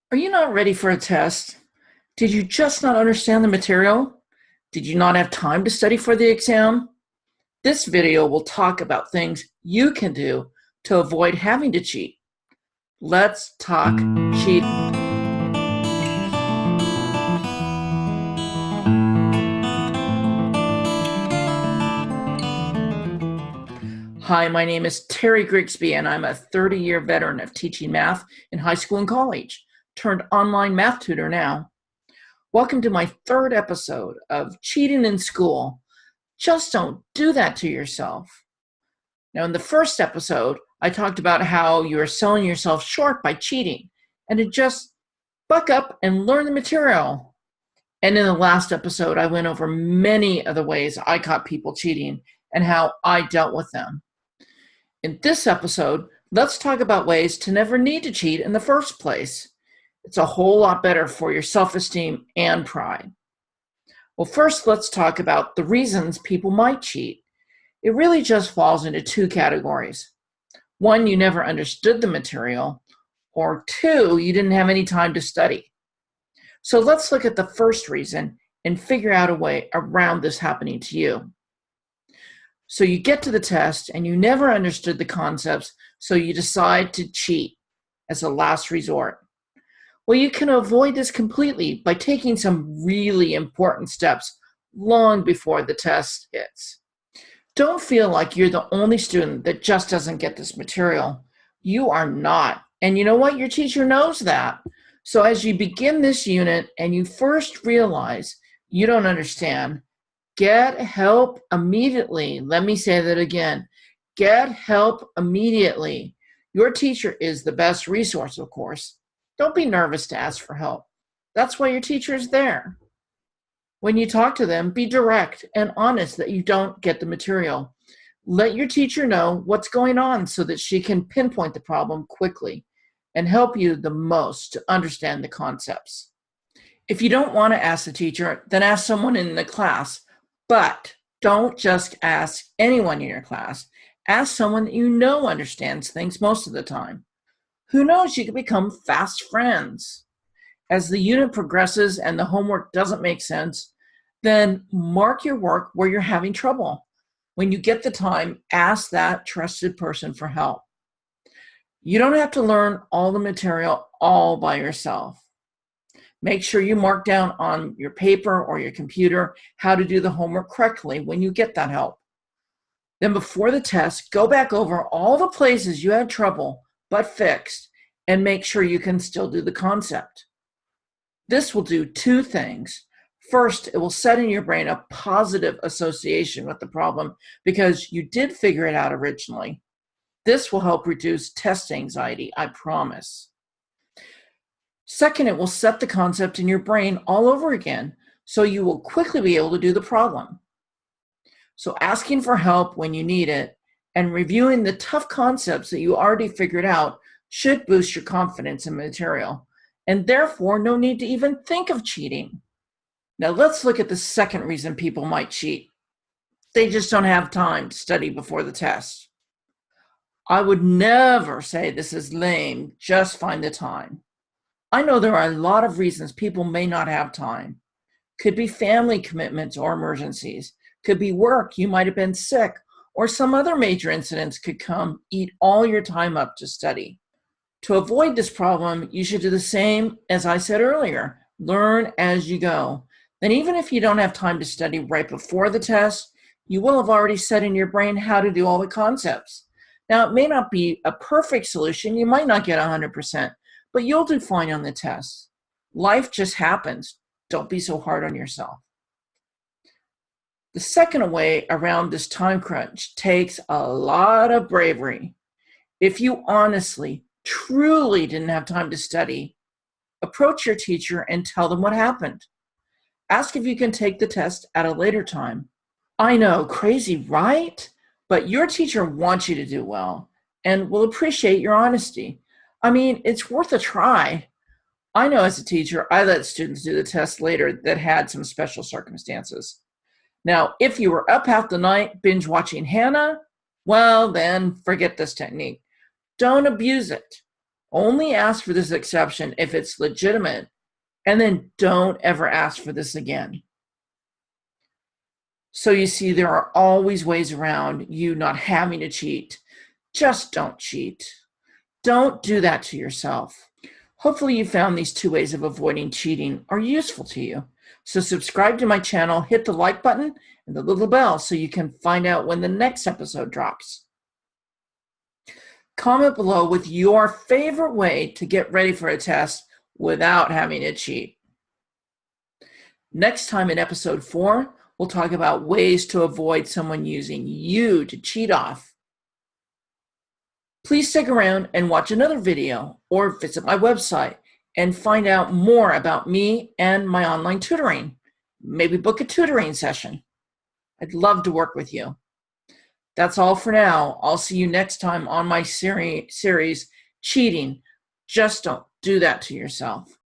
Are you not ready for a test? Did you just not understand the material? Did you not have time to study for the exam? This video will talk about things you can do to avoid having to cheat. Let's talk cheating. Hi, my name is Terry Grigsby, and I'm a 30-year veteran of teaching math in high school and college, turned online math tutor now. Welcome to my third episode of Cheating in School. Just don't do that to yourself. Now, in the first episode, I talked about how you are selling yourself short by cheating and to just buck up and learn the material. And in the last episode, I went over many of the ways I caught people cheating and how I dealt with them. In this episode, let's talk about ways to never need to cheat in the first place. It's a whole lot better for your self-esteem and pride. Well, first, let's talk about the reasons people might cheat. It really just falls into two categories. One, you never understood the material, or two, you didn't have any time to study. So let's look at the first reason and figure out a way around this happening to you. So you get to the test and you never understood the concepts, so you decide to cheat as a last resort. Well, you can avoid this completely by taking some really important steps long before the test hits. Don't feel like you're the only student that just doesn't get this material. You are not. And you know what? Your teacher knows that. So as you begin this unit and you first realize you don't understand, get help immediately. Let me say that again. Get help immediately. Your teacher is the best resource, of course. Don't be nervous to ask for help. That's why your teacher is there. When you talk to them, be direct and honest that you don't get the material. Let your teacher know what's going on so that she can pinpoint the problem quickly and help you the most to understand the concepts. If you don't want to ask the teacher, then ask someone in the class. But don't just ask anyone in your class. Ask someone that you know understands things most of the time. Who knows, you could become fast friends. As the unit progresses and the homework doesn't make sense, then mark your work where you're having trouble. When you get the time, ask that trusted person for help. You don't have to learn all the material all by yourself. Make sure you mark down on your paper or your computer how to do the homework correctly when you get that help. Then before the test, go back over all the places you had trouble but fixed and make sure you can still do the concept. This will do two things. First, it will set in your brain a positive association with the problem because you did figure it out originally. This will help reduce test anxiety, I promise. Second, it will set the concept in your brain all over again, so you will quickly be able to do the problem. So asking for help when you need it and reviewing the tough concepts that you already figured out should boost your confidence in material, and therefore no need to even think of cheating. Now let's look at the second reason people might cheat. They just don't have time to study before the test. I would never say this is lame, just find the time. I know there are a lot of reasons people may not have time. Could be family commitments or emergencies. Could be work, you might have been sick, or some other major incidents could come, eat all your time up to study. To avoid this problem, you should do the same as I said earlier. Learn as you go. Then even if you don't have time to study right before the test, you will have already set in your brain how to do all the concepts. Now, it may not be a perfect solution. You might not get 100%. But you'll do fine on the test. Life just happens. Don't be so hard on yourself. The second way around this time crunch takes a lot of bravery. If you honestly, truly didn't have time to study, approach your teacher and tell them what happened. Ask if you can take the test at a later time. I know, crazy, right? But your teacher wants you to do well and will appreciate your honesty. I mean, it's worth a try. I know as a teacher, I let students do the test later that had some special circumstances. Now, if you were up half the night binge watching Hannah, well, then forget this technique. Don't abuse it. Only ask for this exception if it's legitimate, and then don't ever ask for this again. So you see, there are always ways around you not having to cheat. Just don't cheat. Don't do that to yourself. Hopefully you found these 2 ways of avoiding cheating are useful to you. So subscribe to my channel, hit the like button and the little bell so you can find out when the next episode drops. Comment below with your favorite way to get ready for a test without having to cheat. Next time in episode 4, we'll talk about ways to avoid someone using you to cheat off. Please stick around and watch another video or visit my website and find out more about me and my online tutoring. Maybe book a tutoring session. I'd love to work with you. That's all for now. I'll see you next time on my series, Cheating. Just don't do that to yourself.